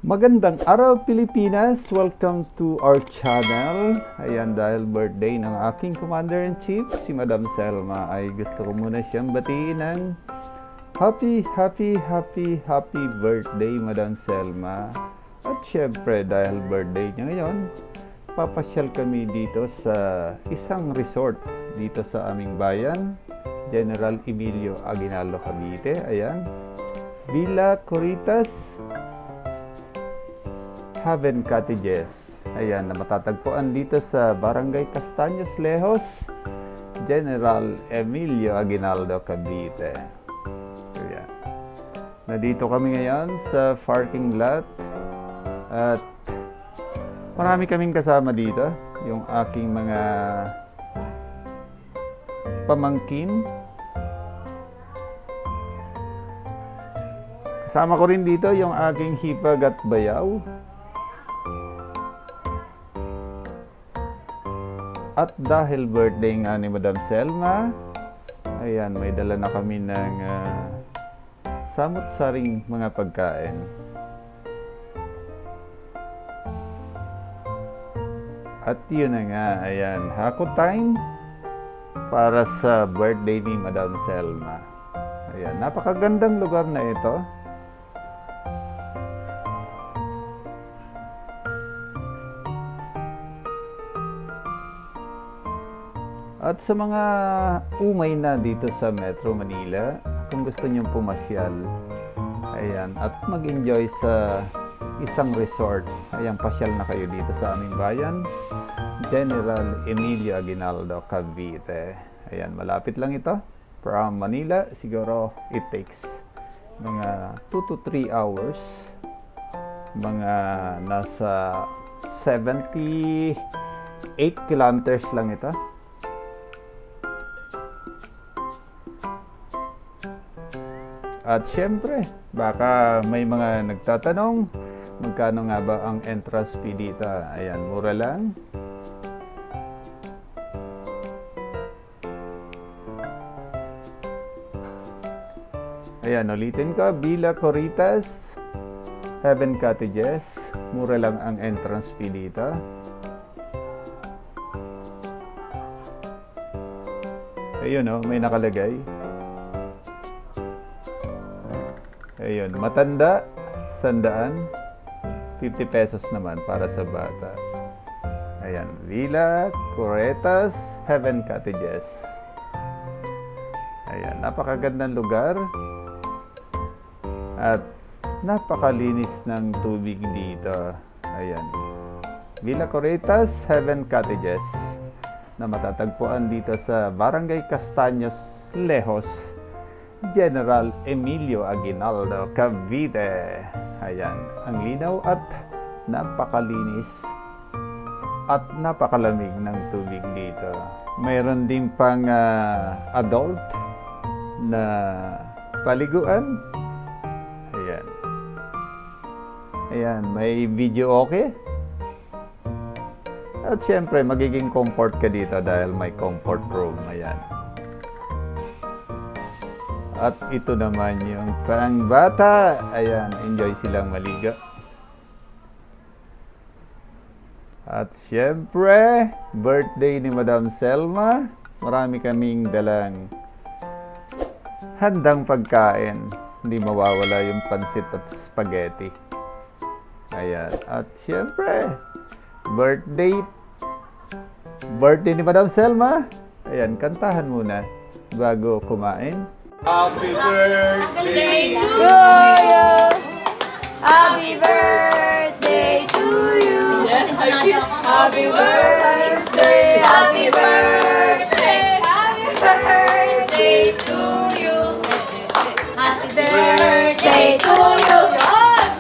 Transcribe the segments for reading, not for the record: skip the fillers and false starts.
Magandang araw Pilipinas! Welcome to our channel. Ayan, dahil birthday ng aking Commander-in-Chief, si Madam Selma, ay gusto ko muna siyang batiin ng happy birthday, Madam Selma. At syempre, dahil birthday niya ngayon, papasyal kami dito sa isang resort dito sa aming bayan, General Emilio Aguinaldo, Cavite. Ayan, Villa Coritas Haven Cottages. Ayan, na matatagpuan dito sa Barangay Castaños, Lejos, General Emilio Aguinaldo, Cavite. Ayan. Nandito kami ngayon sa parking lot at marami kaming kasama dito. Yung aking mga pamangkin. Kasama ko rin dito yung aking hipag at bayaw. At dahil birthday nga ni Madam Selma, ayan, may dala na kami ng samot-saring mga pagkain. At yun na nga, ayan, hako time para sa birthday ni Madam Selma. Ayan, napakagandang lugar na ito. At sa mga umay na dito sa Metro Manila, kung gusto niyong pumasyal, ayan, at mag-enjoy sa isang resort, ayan, pasyal na kayo dito sa aming bayan, General Emilio Aguinaldo, Cavite. Ayan, malapit lang ito. From Manila, siguro it takes mga 2 to 3 hours. Mga nasa 78 kilometers lang ito. At syempre, baka may mga nagtatanong, magkano nga ba ang entrance fee dito? Ayan, mura lang. Ayan, ulitin ko, Villa Coritas Haven Cottages. Mura lang ang entrance fee dito. Ayun, oh, may nakalagay. Ayun, matanda, 100, 50 pesos naman para sa bata. Ayan, Villa Coritas Haven Cottages. Ayan, napakagandang lugar. At napakalinis ng tubig dito. Ayan, Villa Coritas Haven Cottages, na matatagpuan dito sa Barangay Castaños, Lejos, General Emilio Aguinaldo, Cavite. Ayan, ang linaw at napakalinis at napakalamig ng tubig dito. Mayroon din pang adult na paliguan. Ayan. Ayan, may video okay. At syempre, magiging comfort ka dito dahil may comfort room. Ayan. At ito naman yung pang bata. Ayan, enjoy silang maligo. At syempre, birthday ni Madam Selma. Marami kaming dalang handang pagkain. Hindi mawawala yung pansit at spaghetti. Ayan. At syempre, birthday ni Madam Selma. Ayan, kantahan muna bago kumain. Happy birthday to you. Happy birthday to you. Yes, happy birthday. Happy birthday. Happy birthday to you. Happy birthday to you.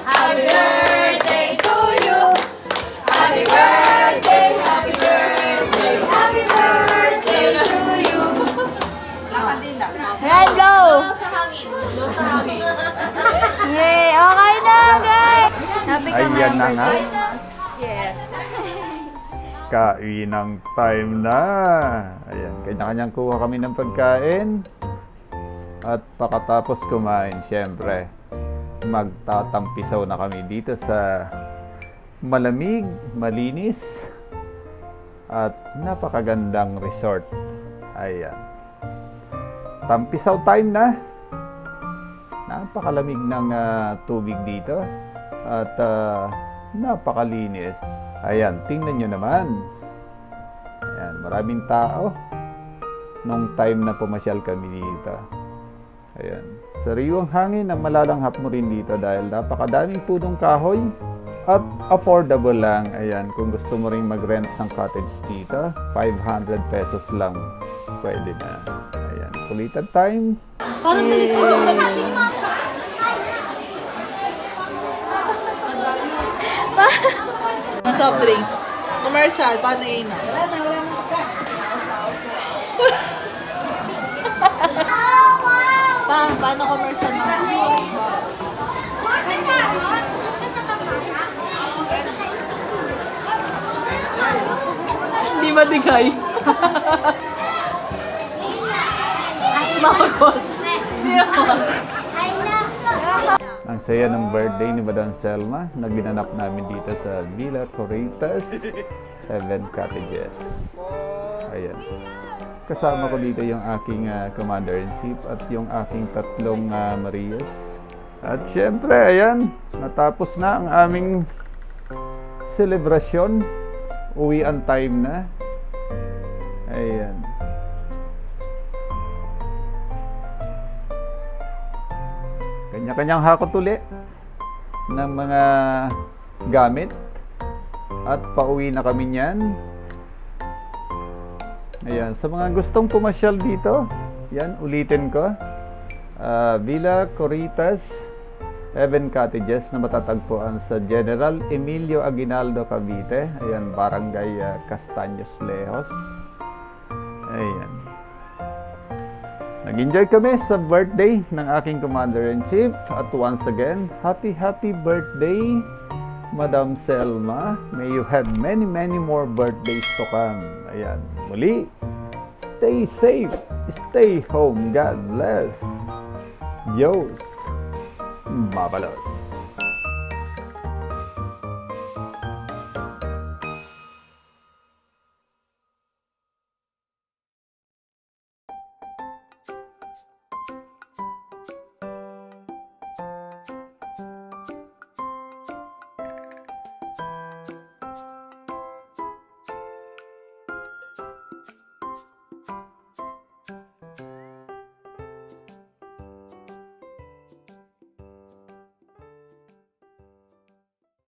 Happy birthday to you. Happy birthday. Happy birthday. Happy birthday to you. Hello. Sa hangin. Yay, okay na, guys. Happy ka, Ayan na nga. Yes. Kainang time na. Ayan, kanya-kanyang kuha kami ng pagkain. At pakatapos kumain, syempre, magtatampisaw na kami dito sa malamig, malinis, at napakagandang resort. Ayan. Tampisaw time na. Napakalamig ng tubig dito at napakalinis. Ayan, tingnan nyo naman. Ayan, maraming tao nung time na pumasyal kami dito. Ayan, sariwang hangin na malalanghap mo rin dito dahil napakadaming punong kahoy at affordable lang. Ayan, kung gusto mo rin mag-rent ng cottage dito, 500 pesos lang. Pwede na. Ayan, kulitan time. Parang ganito. Ang soft drinks. Commercial, paano ina? Paano commercial na? Hindi madigay. Makakos. Hindi ako. Ang saya ng birthday ni Madam Selma na ginanap namin dito sa Villa Corrientes Heaven Cottages. Ayan. Kasama ko dito yung aking Commander-in-Chief at yung aking tatlong Marias. At syempre, ayan, natapos na ang aming selebrasyon. Uwian time na. Ayan. Kanya-kanyang hakot uli ng mga gamit at pauwi na kami niyan. Ayan, sa mga gustong pumasyal dito, yan, ulitin ko. Villa Corrientes Heaven Cottages na matatagpuan sa General Emilio Aguinaldo, Cavite. Ayan, Barangay Castaños Lejos. Ayan. Nag-enjoy kami sa birthday ng aking Commander-in-Chief. At once again, happy birthday, Madam Selma. May you have many more birthdays to come. Ayan. Muli, stay safe, stay home. God bless. Diyos, mabalos.